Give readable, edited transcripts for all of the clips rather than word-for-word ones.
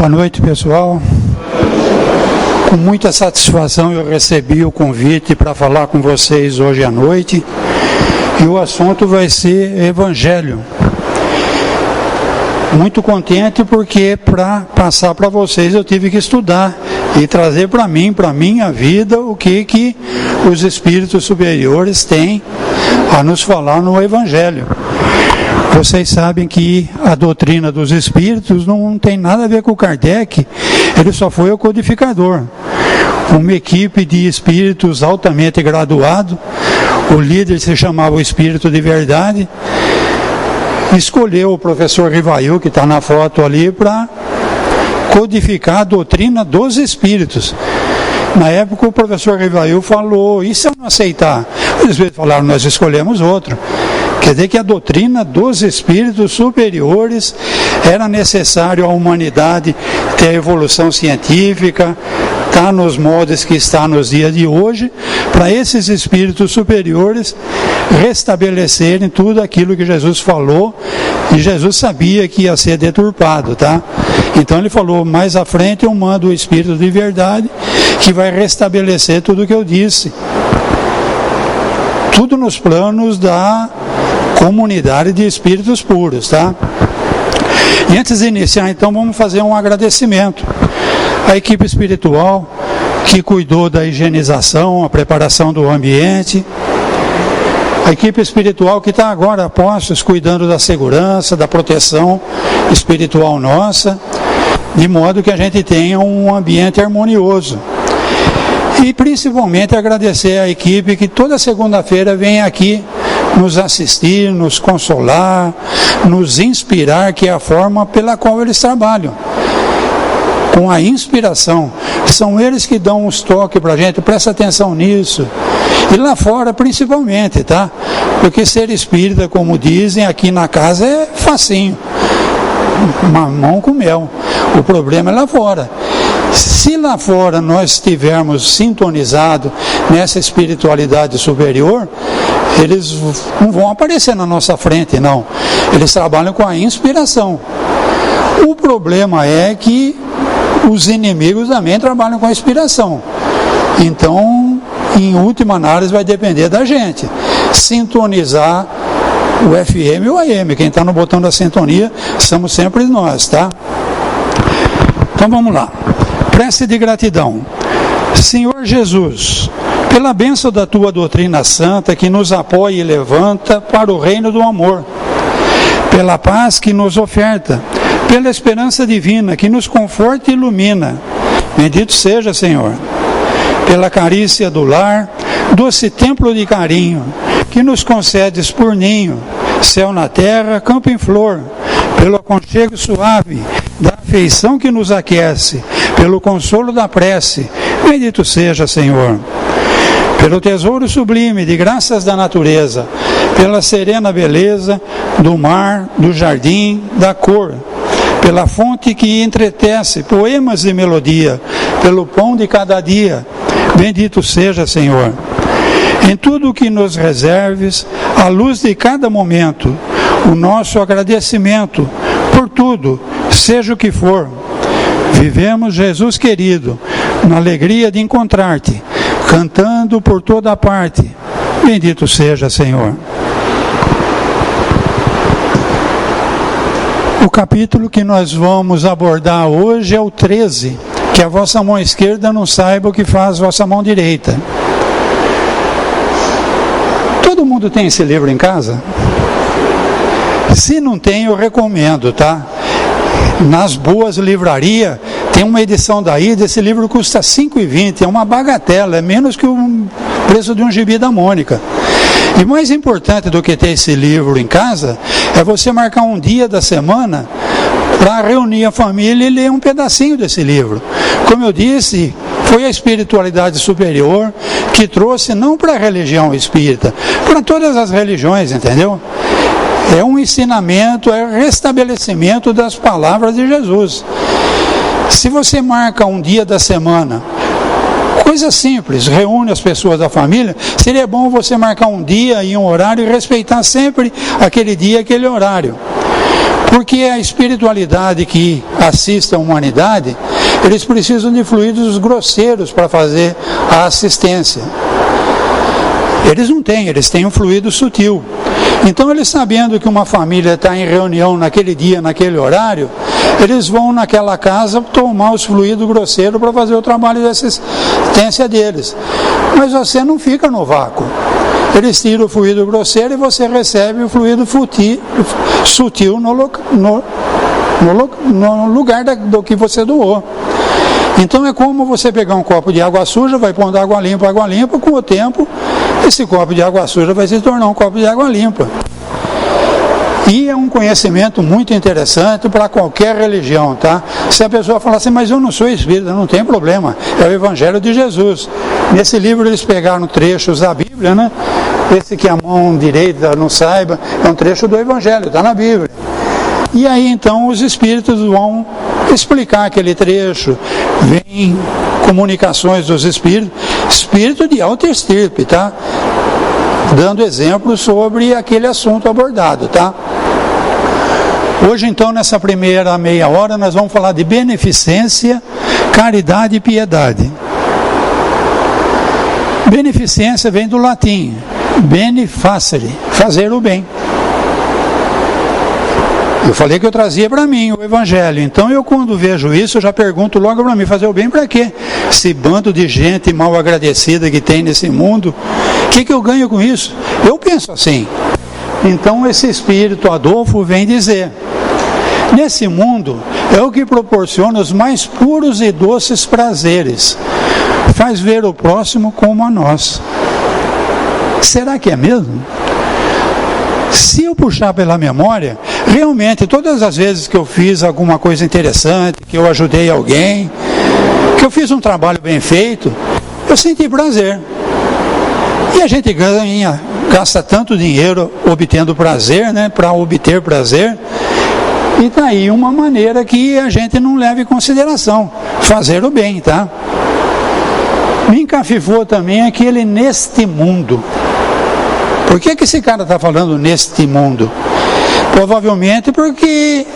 Boa noite, pessoal. Com muita satisfação eu recebi o convite para falar com vocês hoje à noite. E o assunto vai ser Evangelho. Muito contente porque para passar para vocês eu tive que estudar e trazer para mim, para a minha vida, o que os espíritos superiores têm a nos falar no Evangelho. Vocês sabem que a doutrina dos espíritos não tem nada a ver com o Kardec, ele só foi o codificador. Uma equipe de espíritos altamente graduados, o líder se chamava o Espírito de Verdade, escolheu o professor Rivail, que está na foto ali, para codificar a doutrina dos espíritos. Na época o professor Rivail falou, e se eu não aceitar? Os espíritos falaram, nós escolhemos outro. Quer dizer que a doutrina dos espíritos superiores era necessário à humanidade ter a evolução científica, está nos moldes que está nos dias de hoje, para esses espíritos superiores restabelecerem tudo aquilo que Jesus falou, e Jesus sabia que ia ser deturpado, tá? Então ele falou, mais à frente eu mando o Espírito de Verdade, que vai restabelecer tudo o que eu disse. Tudo nos planos da comunidade de espíritos puros, tá? E antes de iniciar, então, vamos fazer um agradecimento à equipe espiritual que cuidou da higienização, a preparação do ambiente, a equipe espiritual que está agora a postos, cuidando da segurança, da proteção espiritual nossa, de modo que a gente tenha um ambiente harmonioso. E principalmente agradecer à equipe que toda segunda-feira vem aqui nos assistir, nos consolar, nos inspirar, que é a forma pela qual eles trabalham. Com a inspiração. São eles que dão uns toques para a gente, presta atenção nisso. E lá fora principalmente, tá? Porque ser espírita, como dizem, aqui na casa é facinho. Mamão com mel. O problema é lá fora. Se lá fora nós estivermos sintonizados nessa espiritualidade superior, eles não vão aparecer na nossa frente, não. Eles trabalham com a inspiração. O problema é que os inimigos também trabalham com a inspiração. Então, em última análise, vai depender da gente sintonizar o FM e o AM. Quem está no botão da sintonia somos sempre nós, tá? Então vamos lá. Prece de gratidão. Senhor Jesus, pela bênção da tua doutrina santa que nos apoia e levanta para o reino do amor, pela paz que nos oferta, pela esperança divina que nos conforta e ilumina. Bendito seja, Senhor. Pela carícia do lar, doce templo de carinho, que nos concedes por ninho, céu na terra, campo em flor, pelo aconchego suave da afeição que nos aquece, pelo consolo da prece. Bendito seja, Senhor. Pelo tesouro sublime de graças da natureza, pela serena beleza do mar, do jardim, da cor, pela fonte que entretece poemas e melodia, pelo pão de cada dia. Bendito seja, Senhor. Em tudo o que nos reserves, à luz de cada momento, o nosso agradecimento por tudo, seja o que for. Vivemos, Jesus querido, na alegria de encontrar-te, cantando por toda parte. Bendito seja, Senhor. O capítulo que nós vamos abordar hoje é o 13, que a vossa mão esquerda não saiba o que faz a vossa mão direita. Todo mundo tem esse livro em casa? Se não tem, eu recomendo, tá? Nas boas livrarias, tem uma edição daí, desse livro custa R$ 5,20, é uma bagatela, é menos que o preço de um gibi da Mônica. E mais importante do que ter esse livro em casa, é você marcar um dia da semana para reunir a família e ler um pedacinho desse livro. Como eu disse, foi a espiritualidade superior que trouxe, não para a religião espírita, para todas as religiões, entendeu? É um ensinamento, é o restabelecimento das palavras de Jesus. Se você marca um dia da semana, coisa simples, reúne as pessoas da família, seria bom você marcar um dia e um horário e respeitar sempre aquele dia, aquele horário. Porque a espiritualidade que assiste a humanidade, eles precisam de fluidos grosseiros para fazer a assistência. Eles não têm, eles têm um fluido sutil. Então, eles sabendo que uma família está em reunião naquele dia, naquele horário, eles vão naquela casa tomar os fluidos grosseiros para fazer o trabalho de assistência deles. Mas você não fica no vácuo. Eles tiram o fluido grosseiro e você recebe o fluido sutil no lugar do que você doou. Então é como você pegar um copo de água suja, vai pondo água limpa, com o tempo, esse copo de água suja vai se tornar um copo de água limpa. E é um conhecimento muito interessante para qualquer religião, tá? Se a pessoa falar assim, mas eu não sou espírita, não tem problema, é o Evangelho de Jesus. Nesse livro eles pegaram trechos da Bíblia, né? Esse que a mão direita não saiba, é um trecho do Evangelho, está na Bíblia. E aí então os espíritos vão explicar aquele trecho, vem comunicações dos espíritos, espírito de alta estirpe, tá? Dando exemplos sobre aquele assunto abordado, tá? Hoje então, nessa primeira meia hora, nós vamos falar de beneficência, caridade e piedade. Beneficência vem do latim, benefacere, fazer o bem. Eu falei que eu trazia para mim o Evangelho, então eu quando vejo isso, eu já pergunto logo para mim, fazer o bem para quê? Esse bando de gente mal agradecida que tem nesse mundo, o que eu ganho com isso? Eu penso assim. Então esse espírito Adolfo vem dizer, nesse mundo é o que proporciona os mais puros e doces prazeres, faz ver o próximo como a nós. Será que é mesmo? Se eu puxar pela memória, realmente todas as vezes que eu fiz alguma coisa interessante, que eu ajudei alguém, que eu fiz um trabalho bem feito, eu senti prazer. E a gente gasta tanto dinheiro obtendo prazer, né, para obter prazer, e está aí uma maneira que a gente não leva em consideração, fazer o bem, tá? Me encafifou também aquele neste mundo. Por que esse cara está falando neste mundo? Provavelmente porque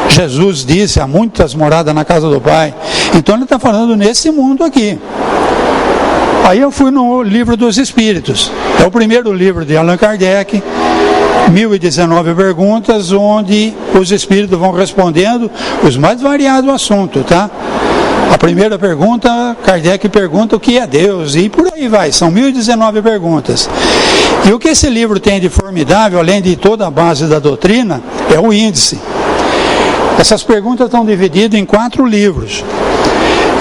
Jesus disse, há muitas moradas na casa do Pai. Então ele está falando nesse mundo aqui. Aí eu fui no Livro dos Espíritos. É o primeiro livro de Allan Kardec, 1019 perguntas, onde os espíritos vão respondendo os mais variados assuntos, tá? A primeira pergunta, Kardec pergunta o que é Deus, e por aí vai, são 1019 perguntas. E o que esse livro tem de formidável, além de toda a base da doutrina, é o índice. Essas perguntas estão divididas em 4 livros.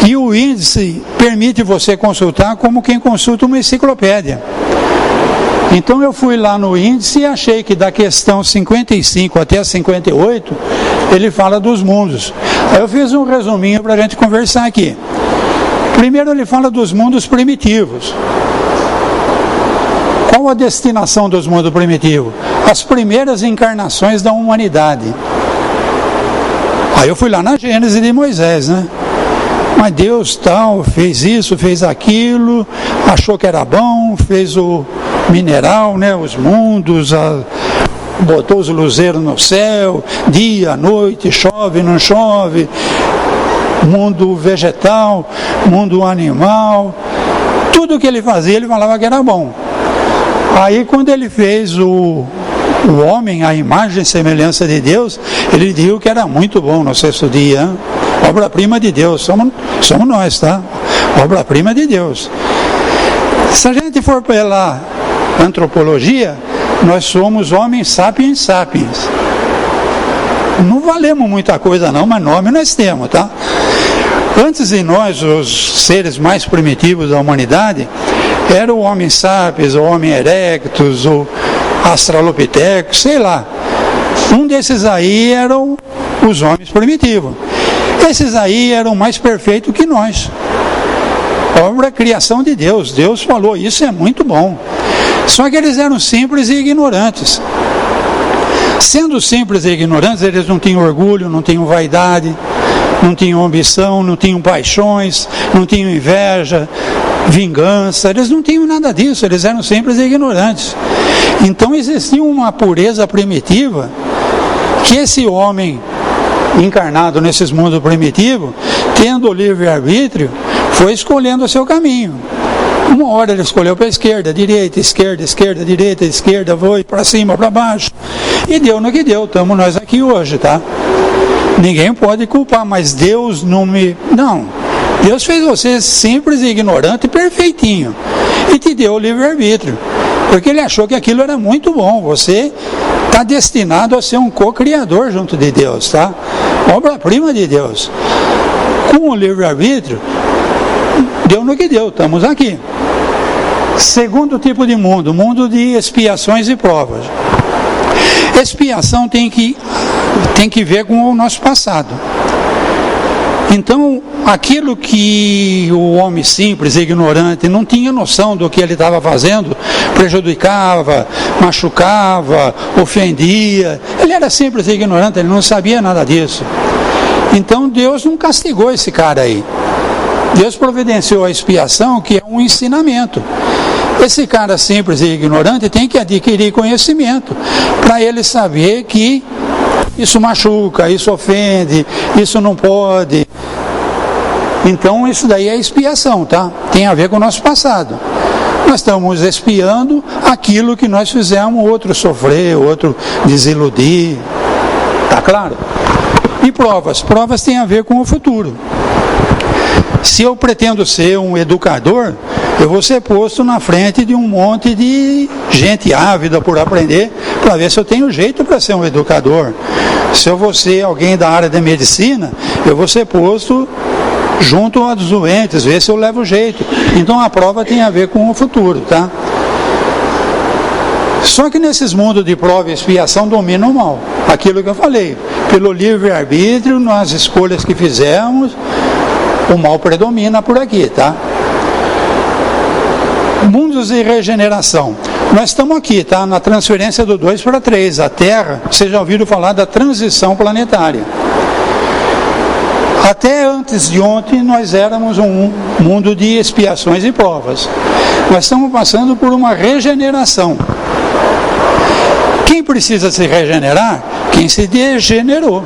E o índice permite você consultar como quem consulta uma enciclopédia. Então eu fui lá no índice e achei que da questão 55 até a 58, ele fala dos mundos. Aí eu fiz um resuminho para a gente conversar aqui. Primeiro ele fala dos mundos primitivos. Qual a destinação dos mundos primitivos? As primeiras encarnações da humanidade. Aí eu fui lá na Gênesis de Moisés, né? Mas Deus tal, fez isso, fez aquilo, achou que era bom, fez o mineral, né, os mundos, botou os luzeiros no céu, dia, noite, chove, não chove, mundo vegetal, mundo animal, tudo que ele fazia, ele falava que era bom. Aí quando ele fez o homem, a imagem e semelhança de Deus, ele viu que era muito bom no 6º dia, hein? Obra-prima de Deus, somos nós, tá? Obra-prima de Deus. Se a gente for pela antropologia, nós somos homens sapiens sapiens. Não valemos muita coisa não, mas nome nós temos, tá? Antes de nós, os seres mais primitivos da humanidade, era o homem sapiens, o homem erectus, o australopithecus, sei lá. Um desses aí eram os homens primitivos. Esses aí eram mais perfeitos que nós. Obra criação de Deus. Deus falou, isso é muito bom. Só que eles eram simples e ignorantes. Sendo simples e ignorantes, eles não tinham orgulho, não tinham vaidade, não tinham ambição, não tinham paixões, não tinham inveja, vingança, eles não tinham nada disso, eles eram simples e ignorantes. Então existia uma pureza primitiva que esse homem encarnado nesses mundos primitivos, tendo o livre-arbítrio, foi escolhendo o seu caminho. Uma hora ele escolheu para a esquerda, direita, esquerda, direita, esquerda, foi para cima, para baixo. E deu no que deu, estamos nós aqui hoje, tá? Ninguém pode culpar, mas Deus não me... Não, Deus fez você simples e ignorante, perfeitinho, e te deu o livre-arbítrio, porque Ele achou que aquilo era muito bom. Você está destinado a ser um co-criador junto de Deus, tá? Obra-prima de Deus. Com o livre-arbítrio, deu no que deu, estamos aqui. Segundo tipo de mundo, mundo de expiações e provas. Expiação tem que ver com o nosso passado. Então, aquilo que o homem simples, ignorante, não tinha noção do que ele estava fazendo, prejudicava, machucava, ofendia. Ele era simples e ignorante, ele não sabia nada disso. Então, Deus não castigou esse cara aí. Deus providenciou a expiação, que é um ensinamento. Esse cara simples e ignorante tem que adquirir conhecimento, para ele saber que isso machuca, isso ofende, isso não pode. Então isso daí é expiação, tá? Tem a ver com o nosso passado. Nós estamos expiando aquilo que nós fizemos outro sofrer, outro desiludir. Tá claro? E provas? Provas têm a ver com o futuro. Se eu pretendo ser um educador, eu vou ser posto na frente de um monte de gente ávida por aprender, para ver se eu tenho jeito para ser um educador. Se eu vou ser alguém da área de medicina, eu vou ser posto junto aos doentes, ver se eu levo jeito. Então a prova tem a ver com o futuro, tá? Só que nesses mundos de prova e expiação domina o mal. Aquilo que eu falei, pelo livre-arbítrio, nas escolhas que fizemos, o mal predomina por aqui, tá? Mundos de regeneração. Nós estamos aqui, tá? Na transferência do 2 para 3. A Terra, vocês já ouviram falar da transição planetária. Até antes de ontem, nós éramos um mundo de expiações e provas. Nós estamos passando por uma regeneração. Quem precisa se regenerar? Quem se degenerou.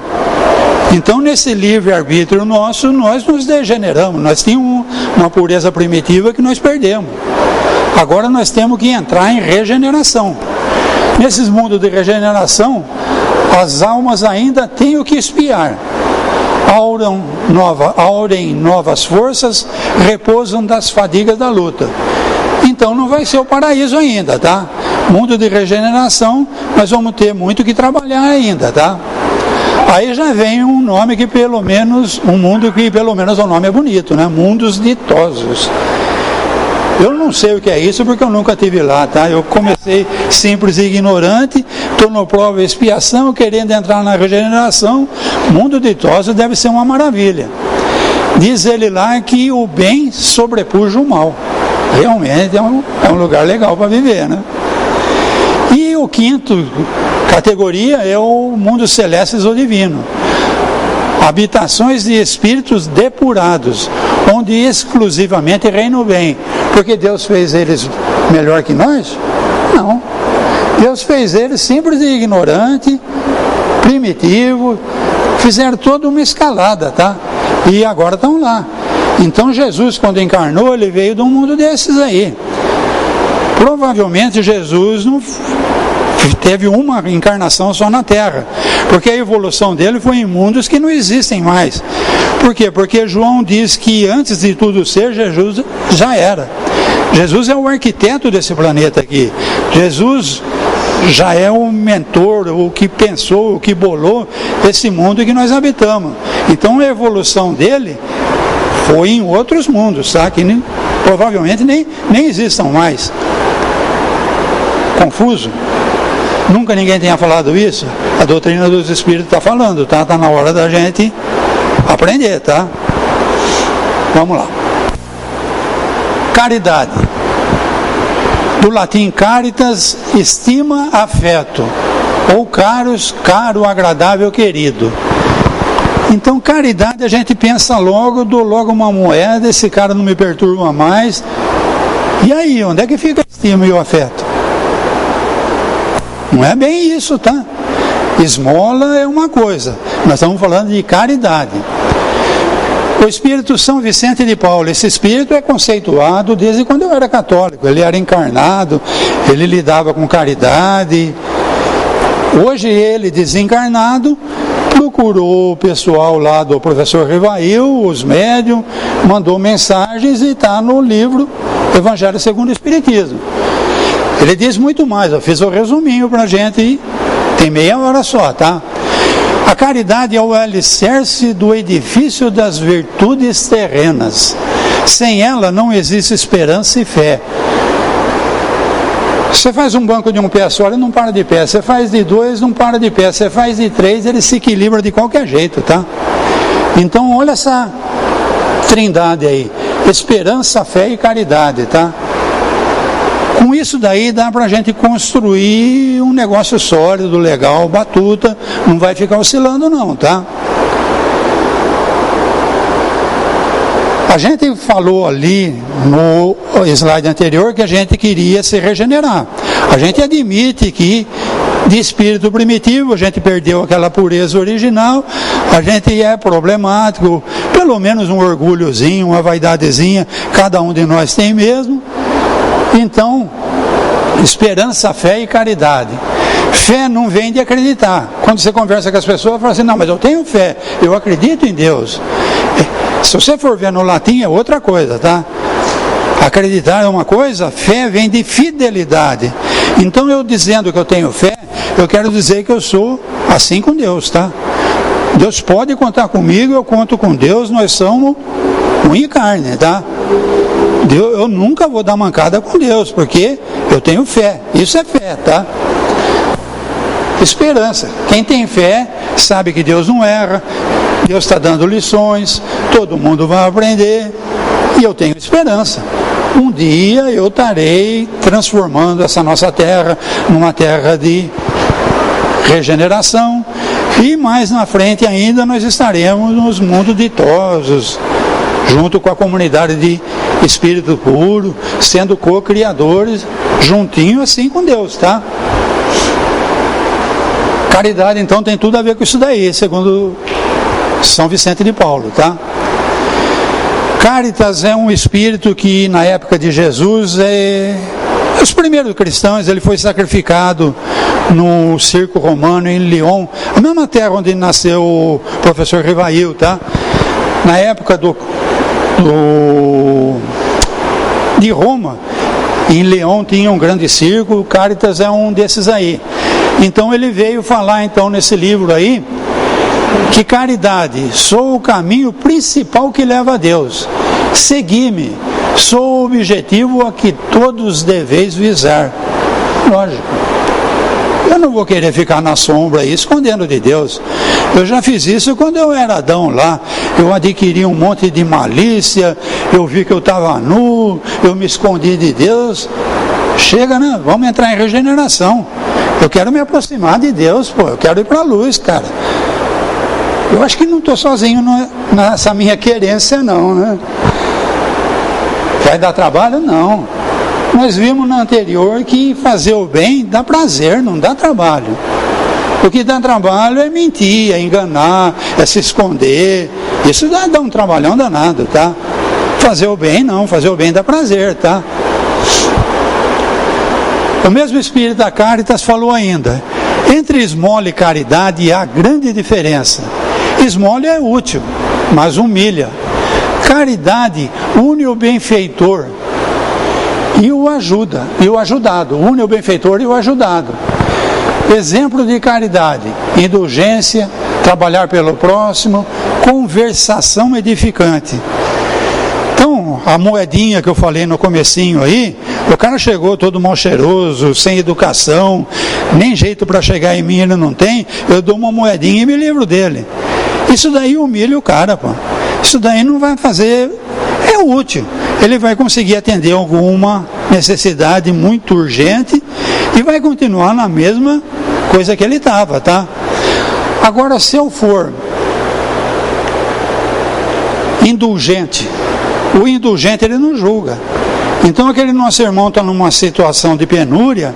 Então, nesse livre-arbítrio nosso, nós nos degeneramos. Nós tínhamos uma pureza primitiva que nós perdemos. Agora nós temos que entrar em regeneração. Nesses mundos de regeneração, as almas ainda têm o que expiar. Aurem novas forças, repousam das fadigas da luta. Então não vai ser o paraíso ainda, tá? Mundo de regeneração, nós vamos ter muito que trabalhar ainda, tá? Aí já vem um nome que pelo menos, um mundo que pelo menos o nome é bonito, né? Mundos ditosos. Eu não sei o que é isso porque eu nunca estive lá, tá? Eu comecei simples e ignorante, estou no prova e expiação, querendo entrar na regeneração. Mundo ditoso deve ser uma maravilha. Diz ele lá que o bem sobrepuja o mal. Realmente é um lugar legal para viver, né? E o quinto categoria é o mundo celestes ou divino. Habitações de espíritos depurados, onde exclusivamente reina o bem. Porque Deus fez eles melhor que nós? Não. Deus fez eles simples e ignorante, primitivo, fizeram toda uma escalada, tá? E agora estão lá. Então Jesus, quando encarnou, ele veio de um mundo desses aí. Provavelmente Jesus não teve uma encarnação só na Terra, porque a evolução dele foi em mundos que não existem mais. Por quê? Porque João diz que antes de tudo ser, Jesus já era. Jesus é o arquiteto desse planeta aqui. Jesus já é o mentor, o que pensou, o que bolou esse mundo que nós habitamos. Então a evolução dele foi em outros mundos, tá? Que provavelmente nem existam mais. Confuso? Nunca ninguém tenha falado isso? A doutrina dos espíritos está falando, tá? Está na hora da gente aprender, tá? Vamos lá. Caridade. Do latim caritas, estima, afeto. Ou caros, caro, agradável, querido. Então, caridade, a gente pensa logo, dou logo uma moeda, esse cara não me perturba mais. E aí, onde é que fica a estima e o afeto? Não é bem isso, tá? Esmola é uma coisa, nós estamos falando de caridade. O Espírito São Vicente de Paulo, esse Espírito é conceituado desde quando eu era católico, ele era encarnado, ele lidava com caridade. Hoje ele, desencarnado, procurou o pessoal lá do professor Rivail, os médiuns, mandou mensagens e está no livro Evangelho segundo o Espiritismo. Ele diz muito mais, eu fiz um resuminho para a gente, tem meia hora só, tá? A caridade é o alicerce do edifício das virtudes terrenas. Sem ela não existe esperança e fé. Você faz um banco de um pé só, ele não para de pé. Você faz de dois, não para de pé. Você faz de três, ele se equilibra de qualquer jeito, tá? Então, olha essa trindade aí. Esperança, fé e caridade, tá? Com isso daí dá para a gente construir um negócio sólido, legal, batuta, não vai ficar oscilando não, tá? A gente falou ali no slide anterior que a gente queria se regenerar. A gente admite que de espírito primitivo a gente perdeu aquela pureza original, a gente é problemático, pelo menos um orgulhozinho, uma vaidadezinha, cada um de nós tem mesmo. Então, esperança, fé e caridade. Fé não vem de acreditar. Quando você conversa com as pessoas, fala assim, não, mas eu tenho fé, eu acredito em Deus. Se você for ver no latim é outra coisa, tá? Acreditar é uma coisa, fé vem de fidelidade. Então eu dizendo que eu tenho fé, eu quero dizer que eu sou assim com Deus, tá? Deus pode contar comigo, eu conto com Deus, nós somos unha e carne, tá? Eu nunca vou dar mancada com Deus, porque eu tenho fé. Isso é fé, tá? Esperança. Quem tem fé sabe que Deus não erra, Deus está dando lições, todo mundo vai aprender, e eu tenho esperança. Um dia eu estarei transformando essa nossa terra numa terra de regeneração, e mais na frente ainda nós estaremos nos mundos ditosos, junto com a comunidade de espírito puro, sendo co-criadores, juntinho assim com Deus, tá? Caridade, então, tem tudo a ver com isso daí, segundo São Vicente de Paulo, tá? Caritas é um espírito que, na época de Jesus, os primeiros cristãos, ele foi sacrificado no circo romano em Lyon, a mesma terra onde nasceu o professor Rivail, tá? Na época de Roma, em Leão tinha um grande circo, o Caritas é um desses aí. Então ele veio falar então nesse livro aí, que caridade, sou o caminho principal que leva a Deus. Segui-me, sou o objetivo a que todos deveis visar. Lógico. Eu não vou querer ficar na sombra aí, escondendo de Deus. Eu já fiz isso quando eu era Adão lá. Eu adquiri um monte de malícia, eu vi que eu estava nu, eu me escondi de Deus. Chega, né? Vamos entrar em regeneração. Eu quero me aproximar de Deus, pô. Eu quero ir para a luz, cara. Eu acho que não estou sozinho nessa minha querência, não, né? Vai dar trabalho? Não. Nós vimos na anterior que fazer o bem dá prazer, não dá trabalho. O que dá trabalho é mentir, é enganar, é se esconder. Isso dá um trabalhão danado, tá? Fazer o bem não, fazer o bem dá prazer, tá? O mesmo Espírito da Caritas falou ainda, entre esmola e caridade há grande diferença. Esmola é útil, mas humilha. Caridade une o benfeitor e o ajuda, e o ajudado, une o benfeitor e o ajudado. Exemplo de caridade, indulgência, trabalhar pelo próximo, conversação edificante. Então, a moedinha que eu falei no comecinho aí, o cara chegou todo mal cheiroso, sem educação, nem jeito para chegar em mim ele não tem, eu dou uma moedinha e me livro dele. Isso daí humilha o cara, pô. Isso daí não vai fazer, é útil. Ele vai conseguir atender alguma necessidade muito urgente e vai continuar na mesma coisa que ele estava, tá? Agora, se eu for indulgente, o indulgente ele não julga. Então aquele nosso irmão está numa situação de penúria,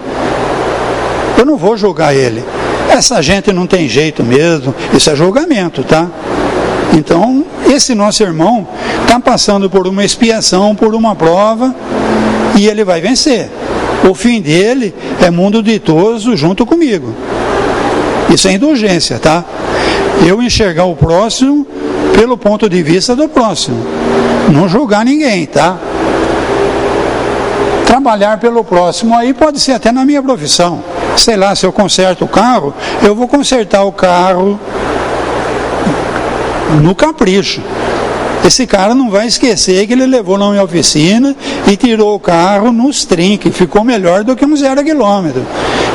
eu não vou julgar ele. essa gente não tem jeito mesmo, isso é julgamento, tá? Então, esse nosso irmão está passando por uma expiação, por uma prova, e ele vai vencer. O fim dele é mundo ditoso junto comigo. Isso é indulgência, tá? Eu enxergar o próximo pelo ponto de vista do próximo. Não julgar ninguém, tá? Trabalhar pelo próximo aí pode ser até na minha profissão. Sei lá, se eu conserto o carro, eu vou consertar o carro no capricho. Esse cara não vai esquecer que ele levou na minha oficina e tirou o carro nos trinques, ficou melhor do que um 0 quilômetro.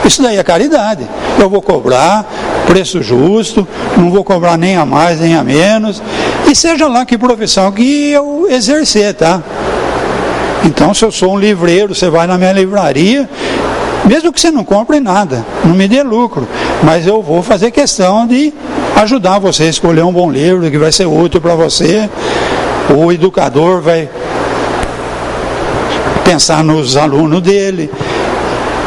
Isso daí é caridade. Eu vou cobrar preço justo, não vou cobrar nem a mais nem a menos, e seja lá que profissão que eu exercer, tá? Então, se eu sou um livreiro, você vai na minha livraria, mesmo que você não compre nada, não me dê lucro, mas eu vou fazer questão de ajudar você a escolher um bom livro que vai ser útil para você. O educador vai pensar nos alunos dele.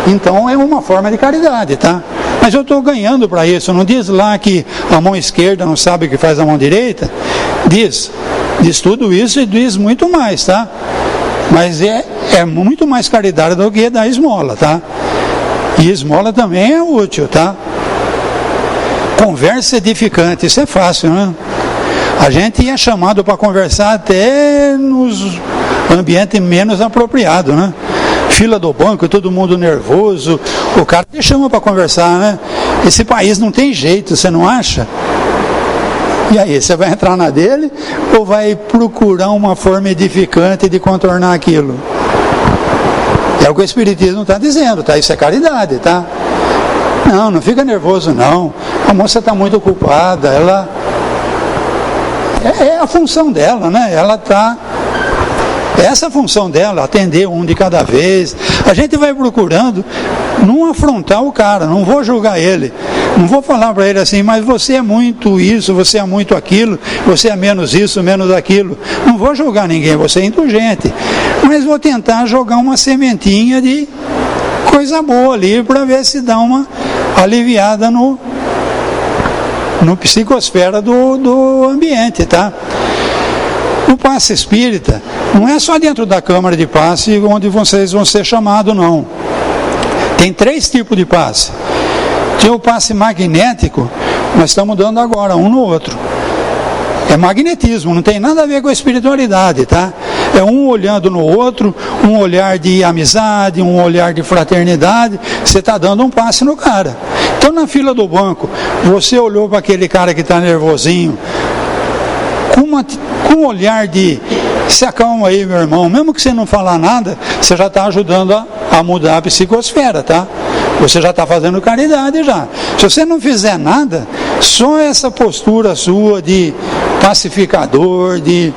Então é uma forma de caridade, tá? Mas eu estou ganhando para isso. Não diz lá que a mão esquerda não sabe o que faz a mão direita? Diz tudo isso e diz muito mais, tá? Mas é muito mais caridade do que dar esmola, tá? E esmola também é útil, tá? Conversa edificante, isso é fácil, né? A gente é chamado para conversar até nos ambientes menos apropriados, né? Fila do banco, todo mundo nervoso, o cara te chama para conversar, né? Esse país não tem jeito, você não acha? E aí, você vai entrar na dele ou vai procurar uma forma edificante de contornar aquilo? É o que o Espiritismo está dizendo, tá? Isso é caridade, tá? Não fica nervoso não. A moça está muito ocupada, ela... É a função dela, né? Ela está... Essa é a função dela, atender um de cada vez. A gente vai procurando não afrontar o cara, não vou julgar ele. Não vou falar para ele assim, mas você é muito isso, você é muito aquilo, você é menos isso, menos aquilo. Não vou julgar ninguém, você é indulgente. Mas vou tentar jogar uma sementinha de coisa boa ali para ver se dá uma aliviada no psicosfera do ambiente, tá? O passe espírita não é só dentro da Câmara de Passe onde vocês vão ser chamados, não. Tem 3 tipos de passe. Tem o passe magnético, nós estamos dando agora um no outro. É magnetismo, não tem nada a ver com a espiritualidade, tá? É um olhando no outro, um olhar de amizade, um olhar de fraternidade, você está dando um passe no cara. Então, na fila do banco, você olhou para aquele cara que está nervosinho, com um olhar de se acalma aí, meu irmão, mesmo que você não falar nada, você já está ajudando a mudar a psicosfera, tá? Você já está fazendo caridade já. Se você não fizer nada, só essa postura sua de pacificador, de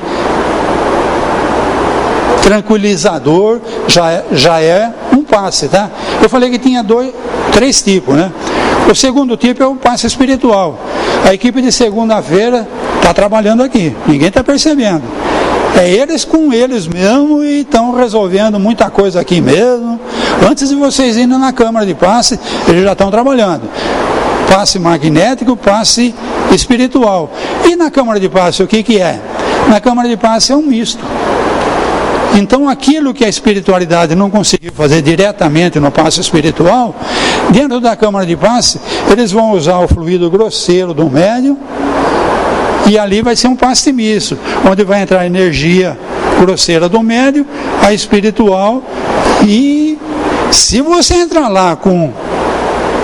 tranquilizador, já é um passe, tá? Eu falei que tinha 3 tipos, né? O segundo tipo é o passe espiritual. A equipe de segunda-feira está trabalhando aqui, ninguém está percebendo. É eles com eles mesmo e estão resolvendo muita coisa aqui mesmo. Antes de vocês irem na Câmara de Passe, eles já estão trabalhando. Passe magnético, passe espiritual. E na Câmara de Passe, o que é? Na Câmara de Passe é um misto. Então, aquilo que a espiritualidade não conseguiu fazer diretamente no passe espiritual, dentro da Câmara de Passe, eles vão usar o fluido grosseiro do médium, e ali vai ser um passe misto, onde vai entrar a energia grosseira do médium, a espiritual, e se você entrar lá com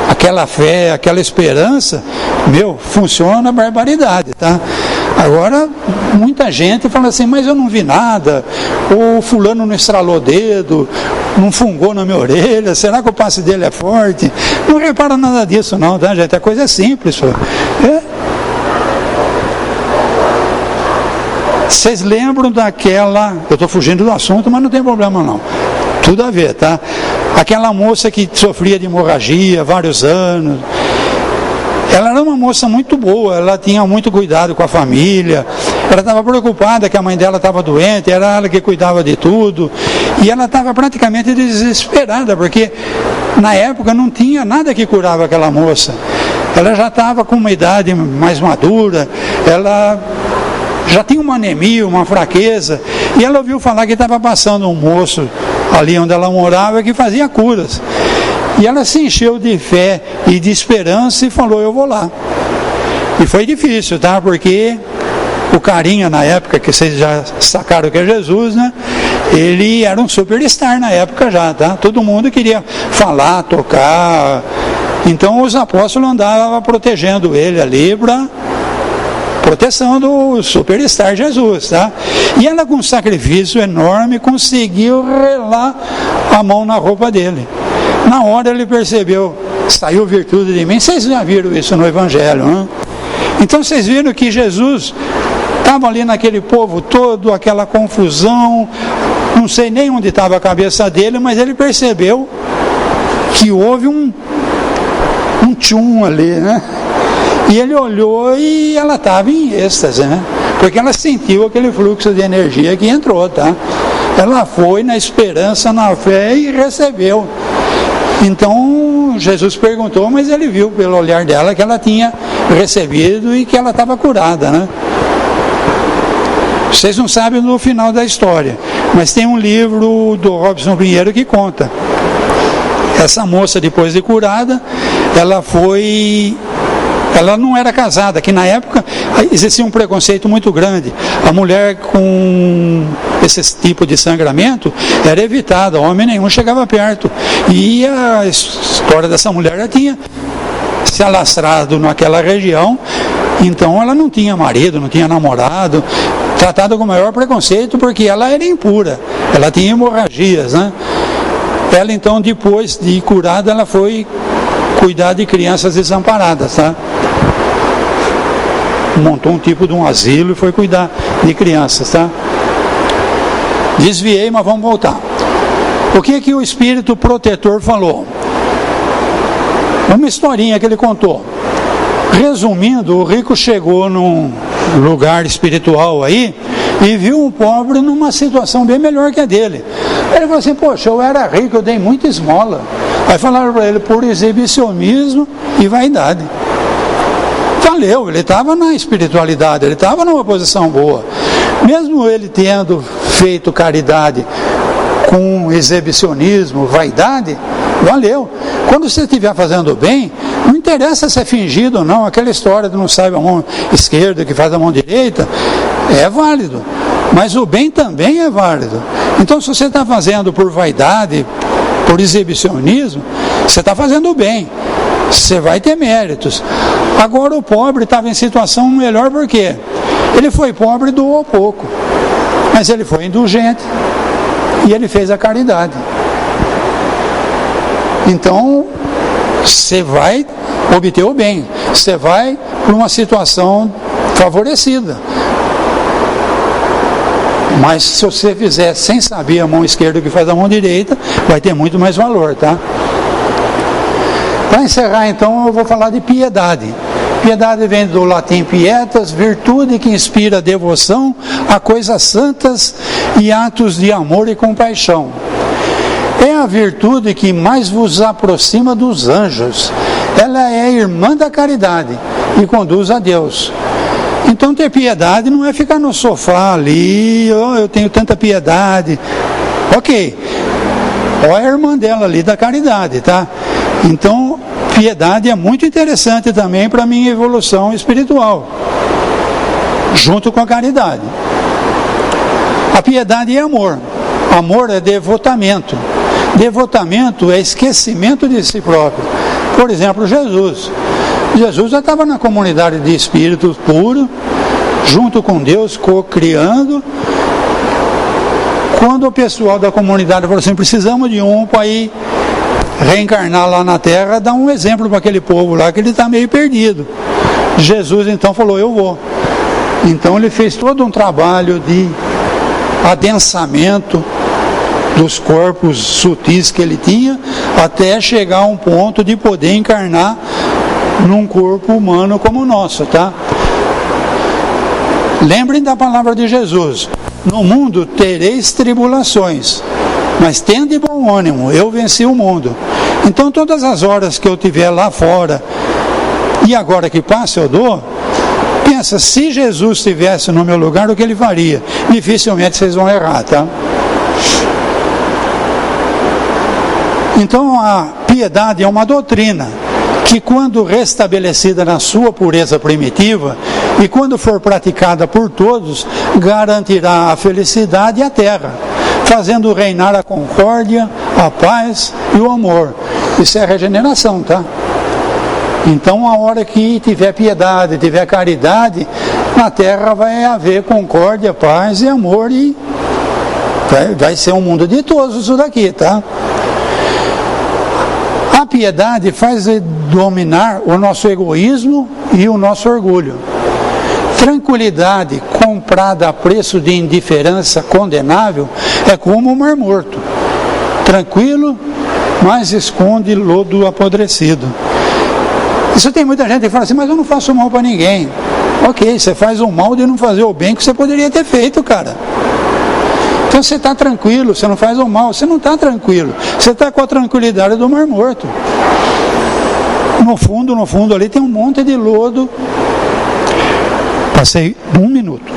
aquela fé, aquela esperança, funciona a barbaridade, tá? Agora, muita gente fala assim, mas eu não vi nada, o fulano não estralou o dedo, não fungou na minha orelha, será que o passe dele é forte? Não repara nada disso não, tá, gente? A coisa é simples, Vocês lembram daquela... Eu estou fugindo do assunto, mas não tem problema não. Tudo a ver, tá? Aquela moça que sofria de hemorragia há vários anos. Ela era uma moça muito boa, ela tinha muito cuidado com a família. Ela estava preocupada que a mãe dela estava doente, era ela que cuidava de tudo. E ela estava praticamente desesperada, porque na época não tinha nada que curava aquela moça. ela já estava com uma idade mais madura, ela já tinha uma anemia, uma fraqueza, e ela ouviu falar que estava passando um moço ali onde ela morava que fazia curas. E ela se encheu de fé e de esperança e falou, eu vou lá. E foi difícil, tá? Porque o carinha na época, que vocês já sacaram que é Jesus, né? Ele era um superstar na época já, tá? Todo mundo queria falar, tocar. Então os apóstolos andavam protegendo ele ali para proteção do superstar Jesus, tá? E ela, com um sacrifício enorme, conseguiu relar a mão na roupa dele. Na hora ele percebeu, saiu virtude de mim. Vocês já viram isso no Evangelho, né? Então vocês viram que Jesus estava ali naquele povo todo, aquela confusão, não sei nem onde estava a cabeça dele, mas ele percebeu que houve um tchum ali, né? E ele olhou e ela estava em êxtase, né? Porque ela sentiu aquele fluxo de energia que entrou, tá? Ela foi na esperança, na fé e recebeu. Então Jesus perguntou, mas ele viu pelo olhar dela que ela tinha recebido e que ela estava curada, né? Vocês não sabem no final da história, mas tem um livro do Robson Pinheiro que conta. Essa moça, depois de curada, ela não era casada, que na época existia um preconceito muito grande. A mulher com esse tipo de sangramento era evitada, homem nenhum chegava perto. E a história dessa mulher já tinha se alastrado naquela região, então ela não tinha marido, não tinha namorado, tratada com o maior preconceito porque ela era impura, ela tinha hemorragias, né? Ela então, depois de curada, ela foi cuidar de crianças desamparadas, tá? Montou um tipo de um asilo e foi cuidar de crianças, tá? Desviei, mas vamos voltar. O que o Espírito Protetor falou? Uma historinha que ele contou. Resumindo, o rico chegou num lugar espiritual aí e viu um pobre numa situação bem melhor que a dele. Ele falou assim, poxa, eu era rico, eu dei muita esmola. Aí falaram para ele, por exibicionismo e vaidade. Valeu, ele estava na espiritualidade, ele estava numa posição boa. Mesmo ele tendo feito caridade com exibicionismo, vaidade, valeu. Quando você estiver fazendo bem, não interessa se é fingido ou não, aquela história de não sabe a mão esquerda que faz a mão direita, é válido. Mas o bem também é válido. Então, se você está fazendo por vaidade, por exibicionismo, você está fazendo o bem. Você vai ter méritos. Agora o pobre estava em situação melhor por quê? Ele foi pobre e doou pouco. Mas ele foi indulgente. E ele fez a caridade. Então, você vai obter o bem. Você vai para uma situação favorecida. Mas se você fizer sem saber a mão esquerda o que faz a mão direita, vai ter muito mais valor, tá? Para encerrar então, eu vou falar de piedade. Piedade vem do latim pietas, virtude que inspira devoção a coisas santas e atos de amor e compaixão. É a virtude que mais vos aproxima dos anjos. Ela é irmã da caridade e conduz a Deus. Então ter piedade não é ficar no sofá ali, oh, eu tenho tanta piedade. Ok, ó a irmã dela ali da caridade, tá? Então, piedade é muito interessante também para a minha evolução espiritual, junto com a caridade. A piedade é amor. Amor é devotamento. Devotamento é esquecimento de si próprio. Por exemplo, Jesus já estava na comunidade de espíritos puros, junto com Deus, co-criando. Quando o pessoal da comunidade falou assim, precisamos de um para ir reencarnar lá na Terra, dá um exemplo para aquele povo lá que ele está meio perdido. Jesus então falou, eu vou. Então ele fez todo um trabalho de adensamento dos corpos sutis que ele tinha, até chegar a um ponto de poder encarnar num corpo humano como o nosso, tá? Lembrem da palavra de Jesus, no mundo tereis tribulações, mas tende bom ânimo, eu venci o mundo. Então todas as horas que eu estiver lá fora, e agora que passa eu dou. Pensa, se Jesus estivesse no meu lugar, o que ele faria? Dificilmente vocês vão errar, tá? Então a piedade é uma doutrina que, quando restabelecida na sua pureza primitiva e quando for praticada por todos, garantirá a felicidade e a terra, fazendo reinar a concórdia, a paz e o amor. Isso é regeneração, tá? Então, a hora que tiver piedade, tiver caridade, na terra vai haver concórdia, paz e amor, e vai ser um mundo de todos isso daqui, tá? A piedade faz dominar o nosso egoísmo e o nosso orgulho. Tranquilidade comprada a preço de indiferença condenável é como o mar morto. Tranquilo, mas esconde lodo apodrecido. Isso tem muita gente que fala assim, mas eu não faço mal para ninguém. Ok, você faz o mal de não fazer o bem que você poderia ter feito, cara. Então você está tranquilo, você não faz o mal, você não está tranquilo. Você está com a tranquilidade do mar morto. No fundo ali tem um monte de lodo. Passei 1 minuto.